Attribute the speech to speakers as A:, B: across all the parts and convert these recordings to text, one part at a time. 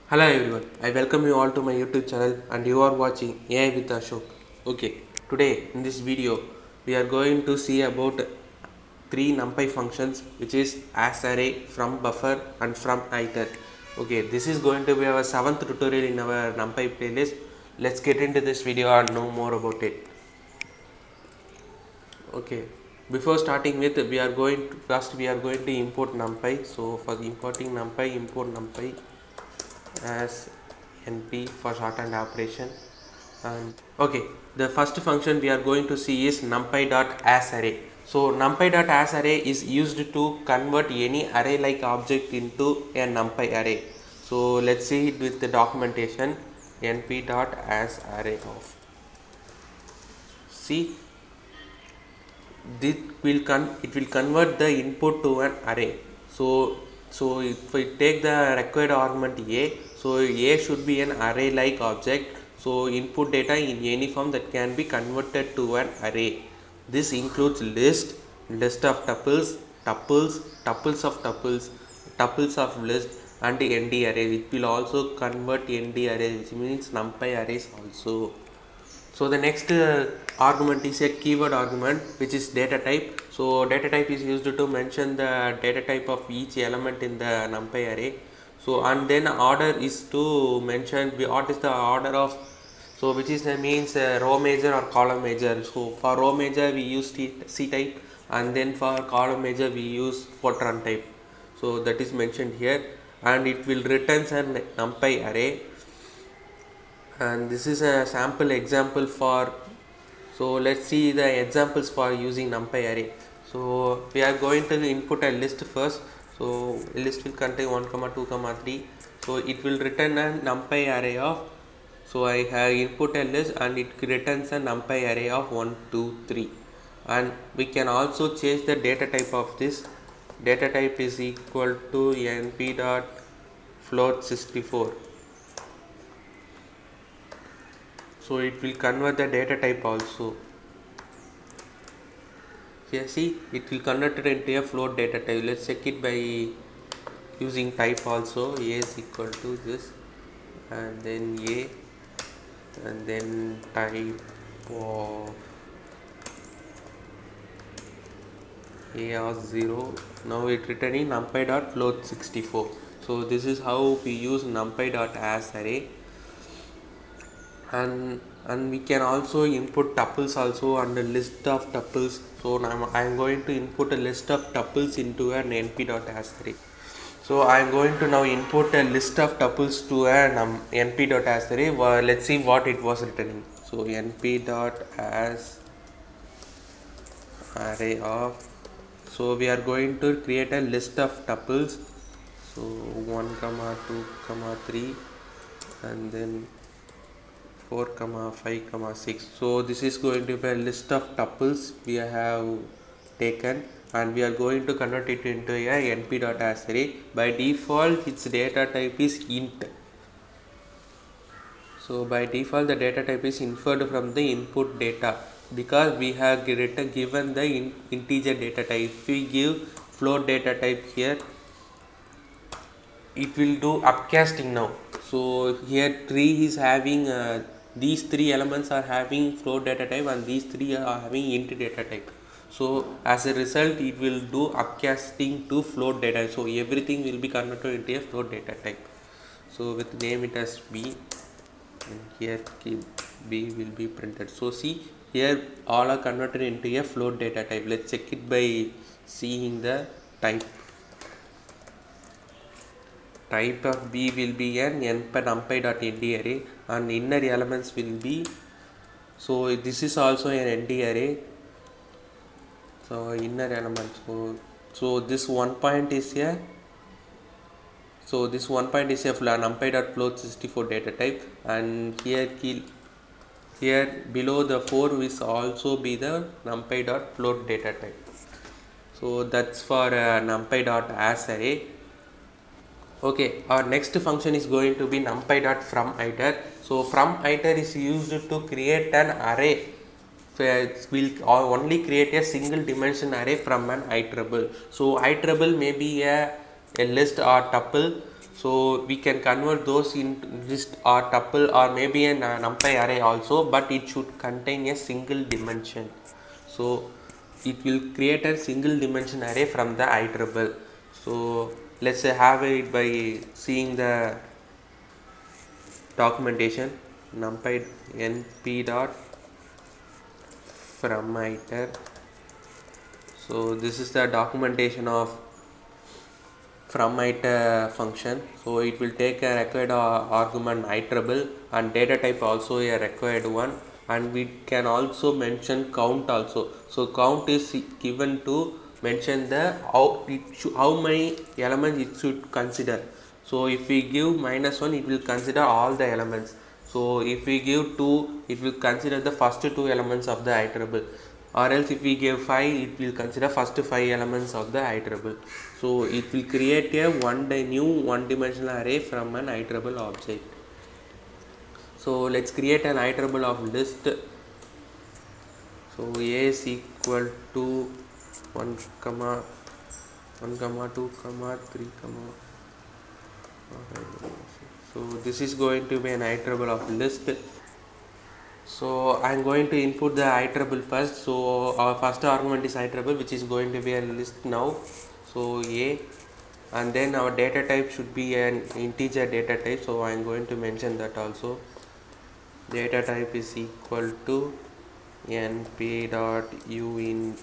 A: Hello everyone, I welcome you all to my YouTube channel and you are watching AI with Ashok. Okay, today in this video we are going to see about three NumPy functions which is as array, from buffer and from iter. Okay, this is going to be our 7th tutorial in our NumPy playlist. Let's get into this video and know more about it. Okay, before starting with we are going to import NumPy. So for importing NumPy, import NumPy as np for shorthand operation. And okay, the first function we are going to see is numpy.asArray. So numpy.asArray is used to convert any array like object into a numpy array. So let's see it with the documentation. np.asArray of, see, it will convert the input to an array. So if we take the required argument a, so a should be an array like object. So input data in any form that can be converted to an array. This includes list of tuples, tuples of tuples, tuples of list, and nd array. It will also convert nd array, which means numpy arrays also. So the next argument is a keyword argument, which is data type. So data type is used to mention the data type of each element in the numpy array. So and then order is to mention what is the order of, so which is means row major or column major. So for row major we use C type, and then for column major we use Fortran type. So that is mentioned here, and it will return an numpy array. And this is a sample example for, so let's see the examples for using numpy array. So we are going to input a list first. So a list will contain 1 2 3. So it will return a numpy array of, so I have input a list and it returns a numpy array of 1 2 3. And we can also change the data type of this. Data type is equal to np.float64. So it will convert the data type also. Here see, it will convert it into a float data type. Let's check it by using type also. A is equal to this, and then a, and then type of a of 0. Now it returning numpy.float64. So this is how we use numpy.asArray. And we can also input tuples also and a list of tuples. So now I am going to input a list of tuples into an np.asArray. So I am going to now input a list of tuples to an np.asArray. Let's see what it was returning. So np.asArray of, so we are going to create a list of tuples. So 1 2 3, and then 4 5 6. So this is going to be a list of tuples we have taken, and we are going to convert it into a np.asArray. By default its data type is int. So by default the data type is inferred from the input data, because we have given the integer data type. If we give float data type here, it will do upcasting now. So here tree is having these three elements are having float data type, and these three are having int data type. So as a result it will do upcasting to float data. So everything will be converted into a float data type. So with name it as b, and here b will be printed. So see, here all are converted into a float data type. Let's check it by seeing the type. Type of b will be an numpy.nd array, and inner elements will be, so this is also an nd array. So inner elements, so this one point is here. So this one point is a numpy.float64 data type, and here below the 4 will also be the numpy.float data type. So that's for numpy.asArray. Okay, our next function is going to be numpy.fromIter. So fromIter is used to create an array. Will only create a single dimension array from an iterable. So iterable may be a list or tuple. so we can convert those into list or tuple or maybe an numpy array also, but it should contain a single dimension. So it will create a single dimension array from the iterable. So let's say have it by seeing the documentation. Numpy np dot from iter. So this is the documentation of from iter function. So it will take a required argument iterable and data type also a required one, and we can also mention count also. So count is given to mention the how many elements it should consider. So if we give -1, it will consider all the elements. So if we give 2, it will consider the first 2 elements of the iterable, or else if we give 5, it will consider first 5 elements of the iterable. So it will create a new one dimensional array from an iterable object. So let's create an iterable of list. So a is equal to 1 comma 1 comma 2 comma 3 comma. So this is going to be an iterable of list. So I am going to input the iterable first. So our first argument is iterable, which is going to be a list now. So a, and then our data type should be an integer data type. So I am going to mention that also. Data type is equal to np dot uint.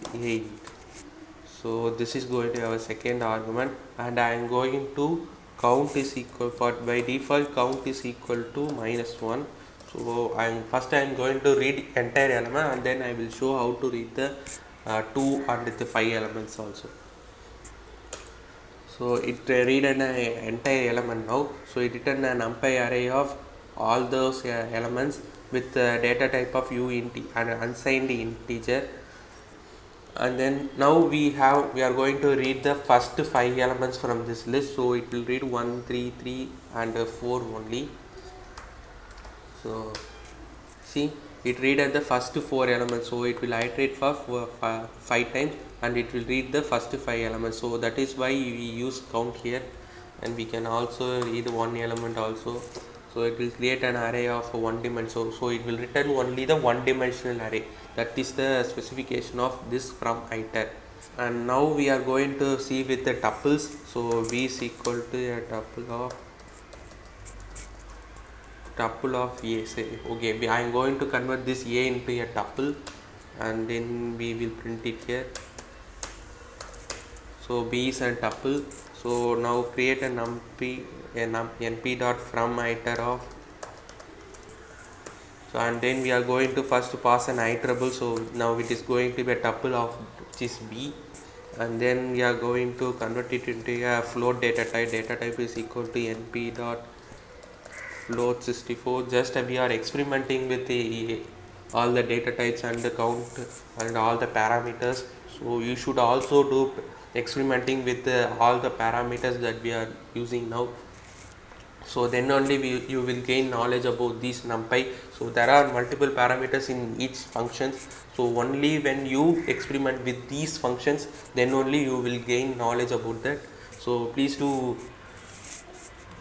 A: So this is going to have a second argument, and I am going to count is equal, for by default count is equal to -1. So first I am going to read entire element, and then I will show how to read the 2 and the 5 elements also. So it read an entire element now. So it returned an numpy array of all those elements with data type of uint and unsigned integer. And then now we are going to read the first 5 elements from this list. So it will read 1, 3, 3 and 4 only. So see, it read at the first 4 elements. So it will iterate for 5 times, and it will read the first 5 elements. So that is why we use count here, and we can also read one element also. So it will create an array of one dimension. So it will return only the one dimensional array. That is the specification of this from iter. And now we are going to see with the tuples. So v is equal to a tuple of a. Say okay, I am going to convert this a into a tuple, and then we will print it here. So b is a tuple. So now create a np dot from iter of. So and then we are going to first pass an iterable. So now it is going to be a tuple of which is b, and then we are going to convert it into a float data type. Data type is equal to np dot float 64. Just we are experimenting with all the data types and the count and all the parameters. So you should also do experimenting with all the parameters that we are using now. So then only you will gain knowledge about these numpy. So there are multiple parameters in each function. So only when you experiment with these functions, then only you will gain knowledge about that. So please do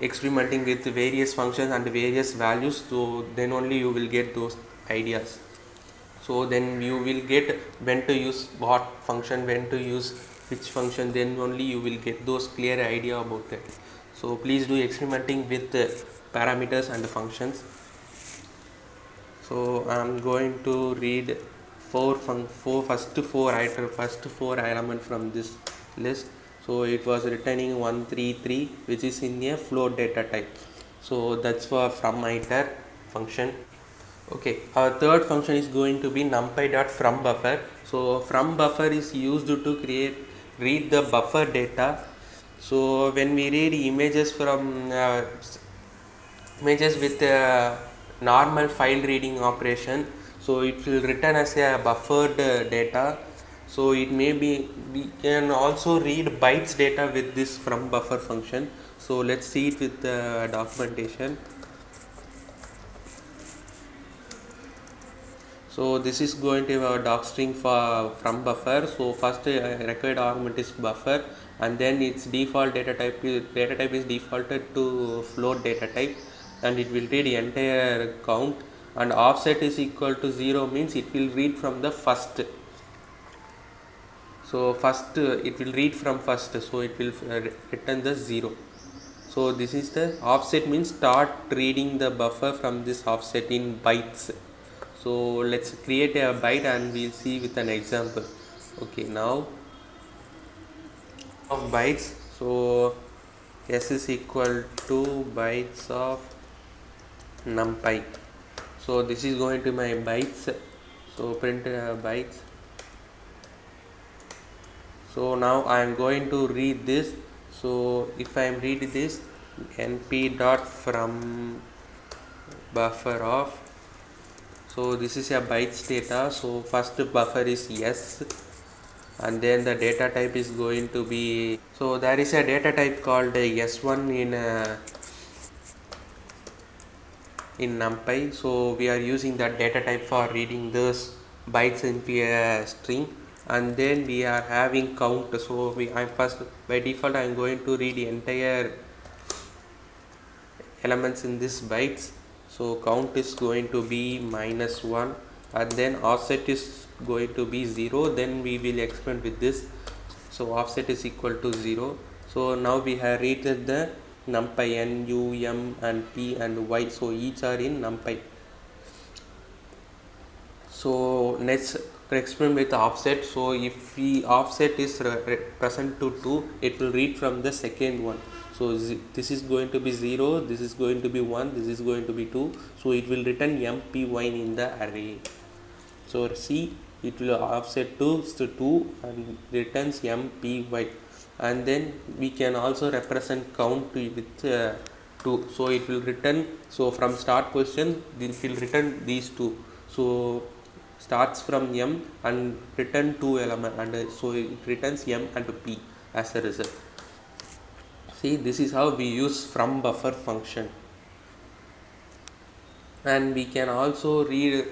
A: experimenting with various functions and various values. So then only you will get those ideas. So then you will get when to use what function, when to use which function, then only you will get those clear idea about that. So please do experimenting with parameters and functions. So I am going to read first four element from this list. So it was returning 133, which is in a float data type. So that's for from iter function. Okay, our third function is going to be numpy dot from buffer. So from buffer is used to read the buffer data. So when we read images from images with normal file reading operation, so it will return as a buffered data. So it may be, we can also read bytes data with this from buffer function. So let's see it with the documentation. So this is going to have a docstring from buffer. So first required argument is buffer, and then its default data type is defaulted to float data type, and it will read entire count, and offset is equal to 0 means it will read from the first. So first it will read from first, so it will return the 0. So this is the offset means start reading the buffer from this offset in bytes. So let's create a byte and we'll see with an example. Okay, now of bytes, so s is equal to bytes of numpy. So this is going to my bytes, so print bytes. So now I am going to read this. So if I am reading this, np dot from buffer of, so this is a bytes data. So first buffer is s, and then the data type is going to be, so there is a data type called s1 in numpy. So we are using that data type for reading this bytes into a string, and then we are having count. So I first by default I am going to read the entire elements in this bytes. So count is going to be -1, and then offset is going to be 0. Then we will expand with this. So offset is equal to 0. So now we have read the numpy n, u, m and p and y. So each are in numpy. So let's experiment with offset. So if the offset is present to 2, it will read from the second one. So this is going to be 0, this is going to be 1, this is going to be 2. So it will return mpy in the array. So see, it will offset to 2 and returns mpy. And then we can also represent count with 2. So it will return, so from start position it will return these 2. So starts from m and return 2 element, and so it returns m and p as a result. See, this is how we use from buffer function. And we can also read,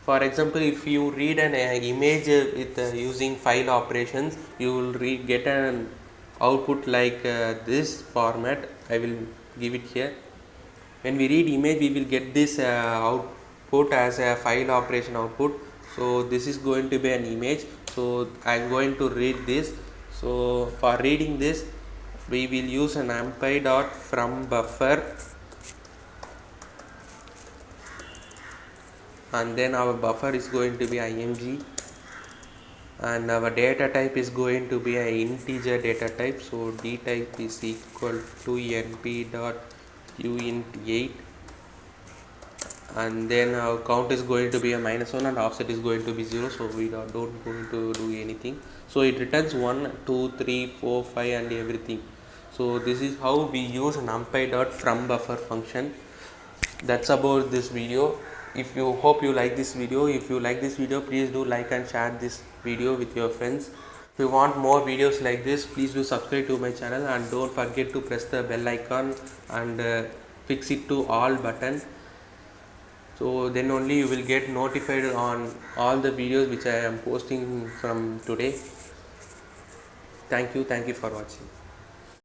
A: for example, if you read an image with using file operations, you will get an output like this format. I will give it here. When we read image, we will get this output as a file operation output. So this is going to be an image. So I am going to read this. So for reading this, we will use an numpy dot from buffer, and then our buffer is going to be img, and our data type is going to be an integer data type. So d type is equal to np dot uint8, and then our count is going to be a -1 and offset is going to be 0. So we don't going to do anything. So it returns 1, 2, 3, 4, 5 and everything. So this is how we use numpy dot from buffer function. That's about this video. If you hope you like this video, if you like this video, please do like and share this video with your friends. If you want more videos like this, please do subscribe to my channel, and don't forget to press the bell icon and fix it to all button. So then only you will get notified on all the videos which I am posting from today. Thank you for watching.